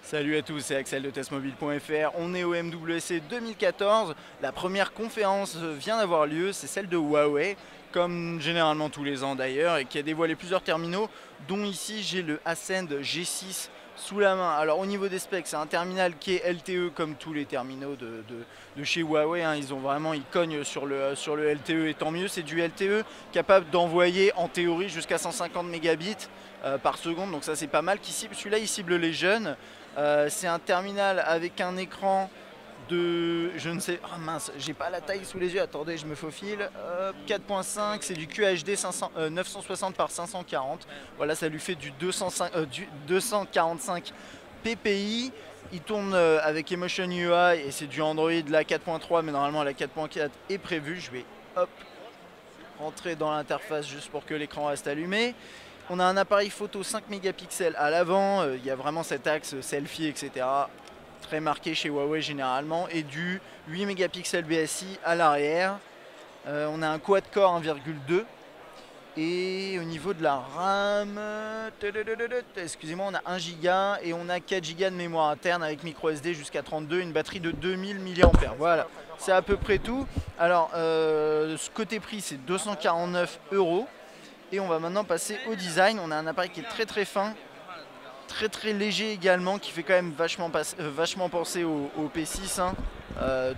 Salut à tous, c'est Axel de testmobile.fr. On est au MWC 2014. La première conférence vient d'avoir lieu, c'est celle de Huawei, comme généralement tous les ans d'ailleurs, et qui a dévoilé plusieurs terminaux, dont ici j'ai le Ascend G6 sous la main. Alors au niveau des specs, c'est un terminal qui est LTE comme tous les terminaux de chez Huawei, hein. Ils cognent sur le LTE, et tant mieux. C'est du LTE capable d'envoyer en théorie jusqu'à 150 mégabits par seconde, donc ça c'est pas mal. Celui-là il cible les jeunes. C'est un terminal avec un écran de, je ne sais, oh mince, j'ai pas la taille sous les yeux, attendez, je me faufile. 4.5, c'est du QHD 960 par 540. Voilà, ça lui fait du 245 ppi. Il tourne avec Emotion UI et c'est du Android la 4.3, mais normalement la 4.4 est prévue. Je vais hop rentrer dans l'interface juste pour que l'écran reste allumé. On a un appareil photo 5 mégapixels à l'avant, il y a vraiment cet axe selfie, etc. Très marqué chez Huawei généralement, et du 8 mégapixels BSI à l'arrière. On a un quad-core 1,2. Et au niveau de la RAM, excusez-moi, on a 1 Go et on a 4 Go de mémoire interne avec micro SD jusqu'à 32, une batterie de 2000 mAh. Voilà, c'est à peu près tout. Alors, côté prix, c'est 249 €. Et on va maintenant passer au design. On a un appareil qui est très très fin, très très léger également, qui fait quand même vachement penser au P6, hein,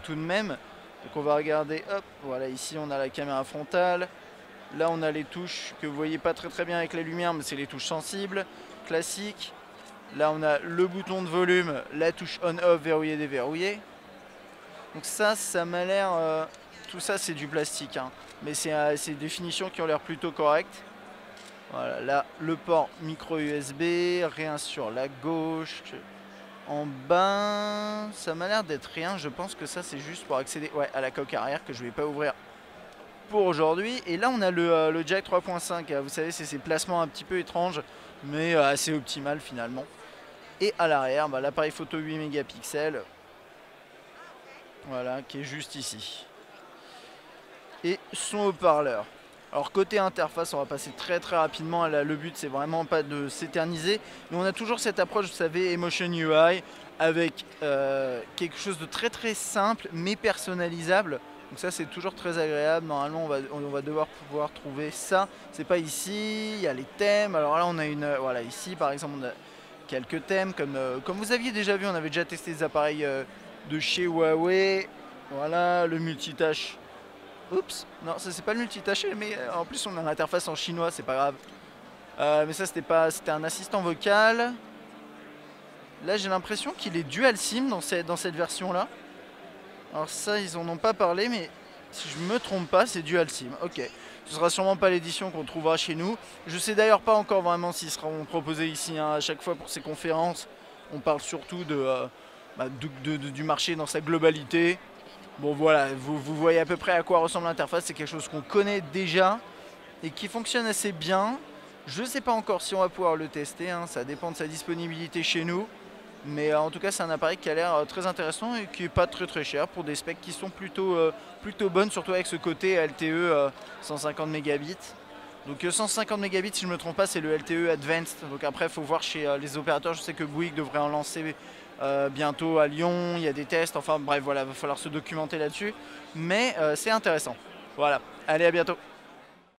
tout de même. Donc on va regarder, hop, voilà, ici on a la caméra frontale. Là on a les touches que vous voyez pas très bien avec la lumière, mais c'est les touches sensibles, classiques. Là on a le bouton de volume, la touche on-off, verrouiller, déverrouiller. Donc ça m'a l'air... tout ça c'est du plastique, hein, mais c'est des finitions qui ont l'air plutôt correctes. Voilà, là le port micro USB, rien sur la gauche. En bas, ça m'a l'air d'être rien. Je pense que ça c'est juste pour accéder à la coque arrière que je vais pas ouvrir pour aujourd'hui. Et là on a le jack 3.5. Vous savez, c'est ces placements un petit peu étranges, mais assez optimal finalement. Et à l'arrière, l'appareil photo 8 mégapixels. Voilà, qui est juste ici. Et son haut-parleur. Alors côté interface, on va passer très rapidement. Le but c'est vraiment pas de s'éterniser, mais on a toujours cette approche, vous savez, Emotion UI, avec quelque chose de très simple mais personnalisable. Donc ça c'est toujours très agréable. Normalement on va devoir pouvoir trouver ça. C'est pas ici, il y a les thèmes. Alors là on a voilà, ici par exemple on a quelques thèmes comme vous aviez déjà vu. On avait déjà testé des appareils de chez Huawei. Voilà, le multitâche. Oups, non, ça c'est pas le multitâche, mais en plus on a l'interface en chinois, c'est pas grave. Mais ça c'était un assistant vocal. Là j'ai l'impression qu'il est dual SIM dans cette version là. Alors ça ils en ont pas parlé, mais si je me trompe pas c'est dual SIM. Ok, ce sera sûrement pas l'édition qu'on trouvera chez nous. Je sais d'ailleurs pas encore vraiment s'ils seront proposés ici, hein. À chaque fois pour ces conférences on parle surtout du marché dans sa globalité. Bon voilà, vous voyez à peu près à quoi ressemble l'interface. C'est quelque chose qu'on connaît déjà et qui fonctionne assez bien. Je ne sais pas encore si on va pouvoir le tester, hein. Ça dépend de sa disponibilité chez nous. Mais en tout cas c'est un appareil qui a l'air très intéressant et qui n'est pas très cher pour des specs qui sont plutôt bonnes, surtout avec ce côté LTE 150 mégabits. Donc 150 mégabits si je ne me trompe pas, c'est le LTE Advanced. Donc après il faut voir chez les opérateurs. Je sais que Bouygues devrait en lancer bientôt à Lyon, il y a des tests, enfin bref voilà, il va falloir se documenter là-dessus, mais c'est intéressant. Voilà, allez, à bientôt.